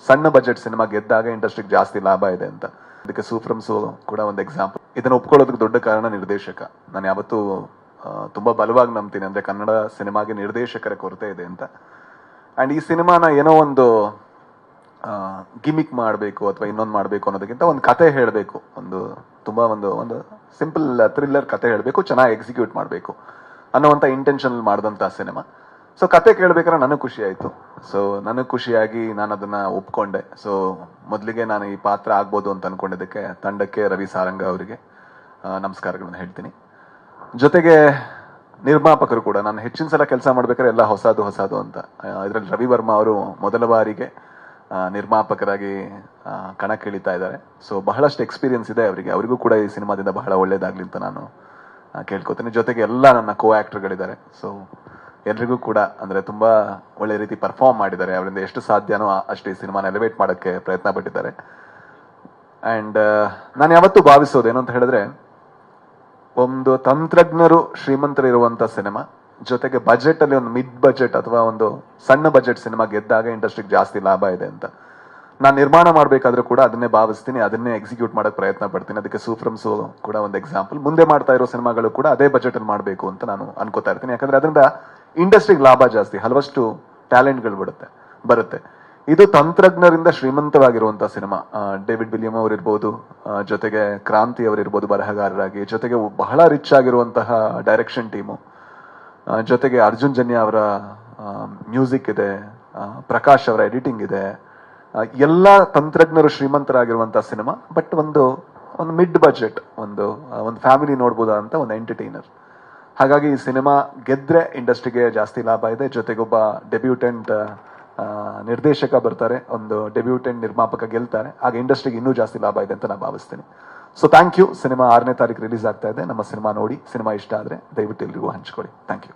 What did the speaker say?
ಸಣ್ಣ budget cinema ಗೆದ್ದಾಗ ಇಂಡಸ್ಟ್ರಿಗೆ ಜಾಸ್ತಿ ಲಾಭ ಇದೆ ಅಂತ. ಅದಕ್ಕೆ ಸೂಫ್ರಮ್ಸು ಕೂಡ ಒಂದು ಎಕ್ಸಾಂಪಲ್. ಇದನ್ನ ಒಪ್ಕೊಳ್ಳೋದಕ್ಕೆ ದೊಡ್ಡ ಕಾರಣ ನಿರ್ದೇಶಕ. ನಾನು ಯಾವತ್ತೂ ತುಂಬಾ ಬಲವಾಗಿ ನಂಬ್ತೀನಿ, ಅಂದ್ರೆ ಕನ್ನಡ ಸಿನಿಮಾಗೆ ನಿರ್ದೇಶಕರ ಕೊರತೆ ಇದೆ ಅಂತ. ಅಂಡ್ ಈ ಸಿನಿಮಾನ ಏನೋ ಒಂದು ಗಿಮಿಕ್ ಮಾಡಬೇಕು ಅಥವಾ ಇನ್ನೊಂದು ಮಾಡಬೇಕು ಅನ್ನೋದಕ್ಕಿಂತ ಒಂದು ಕತೆ ಹೇಳಬೇಕು, ತುಂಬಾ ಒಂದು ಸಿಂಪಲ್ ಥ್ರಿಲ್ಲರ್ ಕತೆ ಹೇಳಬೇಕು, ಚೆನ್ನಾಗಿ ಎಕ್ಸಿಕ್ಯೂಟ್ ಮಾಡಬೇಕು ಅನ್ನೋವಂಥ ಇಂಟೆನ್ಷನ್ ಮಾಡಿದಂಥ ಸಿನಿಮಾ. ಸೊ ಕತೆ ಕೇಳ್ಬೇಕಾದ್ರೆ ನನಗೆ ಖುಷಿ ಆಯ್ತು. ಸೊ ನನಗೆ ಖುಷಿಯಾಗಿ ನಾನು ಅದನ್ನ ಒಪ್ಕೊಂಡೆ. ಸೊ ಮೊದಲಿಗೆ ನಾನು ಈ ಪಾತ್ರ ಆಗ್ಬೋದು ಅಂತ ಅನ್ಕೊಂಡಿದ್ದಕ್ಕೆ ತಂಡಕ್ಕೆ, ರವಿ ಸಾರಂಗ ಅವರಿಗೆ ನಮಸ್ಕಾರಗಳನ್ನ ಹೇಳ್ತೀನಿ. ಜೊತೆಗೆ ನಿರ್ಮಾಪಕರು ಕೂಡ, ನಾನು ಹೆಚ್ಚಿನ ಸಲ ಕೆಲಸ ಮಾಡ್ಬೇಕಾದ್ರೆ ಎಲ್ಲ ಹೊಸದು ಅಂತ. ಇದರಲ್ಲಿ ರವಿ ವರ್ಮಾ ಅವರು ಮೊದಲ ಬಾರಿಗೆ ನಿರ್ಮಾಪಕರಾಗಿ ಕಣಕ್ಕಿಳಿತಾ ಇದ್ದಾರೆ. ಸೊ ಬಹಳಷ್ಟು ಎಕ್ಸ್ಪೀರಿಯನ್ಸ್ ಇದೆ ಅವರಿಗೆ. ಅವರಿಗೂ ಕೂಡ ಈ ಸಿನಿಮಾದಿಂದ ಬಹಳ ಒಳ್ಳೇದಾಗ್ಲಿ ಅಂತ ನಾನು ಕೇಳ್ಕೊತೀನಿ. ಜೊತೆಗೆ ಎಲ್ಲ ನನ್ನ ಕೋ ಆಕ್ಟರ್ಗಳಿದ್ದಾರೆ. ಸೊ ಎಲ್ರಿಗೂ ಕೂಡ ಅಂದ್ರೆ ತುಂಬಾ ಒಳ್ಳೆ ರೀತಿ ಪರ್ಫಾರ್ಮ್ ಮಾಡಿದ್ದಾರೆ. ಅವರಿಂದ ಎಷ್ಟು ಸಾಧ್ಯನೋ ಅಷ್ಟು ಈ ಸಿನಿಮಾನ ಎಲಿವೇಟ್ ಮಾಡೋಕ್ಕೆ ಪ್ರಯತ್ನ ಪಟ್ಟಿದ್ದಾರೆ. ಅಂಡ್ ನಾನು ಯಾವತ್ತೂ ಭಾವಿಸೋದು ಏನು ಅಂತ ಹೇಳಿದ್ರೆ, ಒಂದು ತಂತ್ರಜ್ಞರು ಶ್ರೀಮಂತರಿರುವಂತ ಸಿನಿಮಾ ಜೊತೆಗೆ ಬಜೆಟ್ ಅಲ್ಲಿ ಒಂದು ಮಿಡ್ ಬಜೆಟ್ ಅಥವಾ ಒಂದು ಸಣ್ಣ ಬಜೆಟ್ ಸಿನಿಮಾ ಗೆದ್ದಾಗ ಇಂಡಸ್ಟ್ರಿಗೆ ಜಾಸ್ತಿ ಲಾಭ ಇದೆ ಅಂತ. ನಾನು ನಿರ್ಮಾಣ ಮಾಡ್ಬೇಕಾದ್ರೂ ಕೂಡ ಅದನ್ನೇ ಭಾವಿಸ್ತೀನಿ, ಅದನ್ನೇ ಎಕ್ಸಿಕ್ಯೂಟ್ ಮಾಡಕ್ ಪ್ರಯತ್ನ ಪಡ್ತೀನಿ. ಅದಕ್ಕೆ ಸೂಫ್ರಮ್ಸು ಕೂಡ ಒಂದು ಎಕ್ಸಾಂಪಲ್. ಮುಂದೆ ಮಾಡ್ತಾ ಇರೋ ಸಿನಿಮಾಗಳು ಕೂಡ ಅದೇ ಬಜೆಟ್ ಅಲ್ಲಿ ಮಾಡಬೇಕು ಅಂತ ನಾನು ಅನ್ಕೋತಾ ಇರ್ತೀನಿ. ಯಾಕಂದ್ರೆ ಅದರಿಂದ ಇಂಡಸ್ಟ್ರಿಗೆ ಲಾಭ ಜಾಸ್ತಿ, ಹಲವಷ್ಟು ಟ್ಯಾಲೆಂಟ್ಗಳು ಬರುತ್ತೆ. ಇದು ತಂತ್ರಜ್ಞರಿಂದ ಶ್ರೀಮಂತವಾಗಿರುವಂತ ಸಿನಿಮಾ. ಡೇವಿಡ್ ವಿಲಿಯಂ ಅವರಿರ್ಬೋದು, ಜೊತೆಗೆ ಕ್ರಾಂತಿ ಅವರಿರ್ಬೋದು ಬರಹಗಾರರಾಗಿ, ಜೊತೆಗೆ ಬಹಳ ರಿಚ್ ಆಗಿರುವಂತಹ ಡೈರೆಕ್ಷನ್ ಟೀಮು, ಜೊತೆಗೆ ಅರ್ಜುನ್ ಜನ್ಯ ಅವರ ಮ್ಯೂಸಿಕ್ ಇದೆ, ಪ್ರಕಾಶ್ ಅವರ ಎಡಿಟಿಂಗ್ ಇದೆ. ಎಲ್ಲ ತಂತ್ರಜ್ಞರು ಶ್ರೀಮಂತರಾಗಿರುವಂತಹ ಸಿನಿಮಾ. ಬಟ್ ಒಂದು ಮಿಡ್ ಬಜೆಟ್, ಒಂದು ಫ್ಯಾಮಿಲಿ ನೋಡ್ಬೋದ ಅಂತ ಒಂದು ಎಂಟರ್ಟೈನರ್. ಹಾಗಾಗಿ ಈ ಸಿನಿಮಾ ಗೆದ್ರೆ ಇಂಡಸ್ಟ್ರಿಗೆ ಜಾಸ್ತಿ ಲಾಭ ಇದೆ. ಜೊತೆಗೊಬ್ಬ ಡೆಬ್ಯೂಟೆಂಟ್ ನಿರ್ದೇಶಕ ಬರ್ತಾರೆ, ಒಂದು ಡೆಬ್ಯೂಟೆಂಟ್ ನಿರ್ಮಾಪಕ ಗೆಲ್ತಾರೆ. ಆಗ ಇಂಡಸ್ಟ್ರಿಗೆ ಇನ್ನೂ ಜಾಸ್ತಿ ಲಾಭ ಇದೆ ಅಂತ ನಾನು ಭಾವಿಸ್ತೀನಿ. So thank you. ಸಿನಿಮಾ 6ನೇ ತಾರೀಕು ರಿಲೀಸ್ ಆಗ್ತಾ ಇದೆ. ನಮ್ಮ ಸಿನಿಮಾ ನೋಡಿ, ಸಿನಿಮಾ ಇಷ್ಟ ಆದ್ರೆ ದಯವಿಟ್ಟು ಎಲ್ರಿಗೂ ಹಂಚ್ಕೊಳ್ಳಿ. Thank you.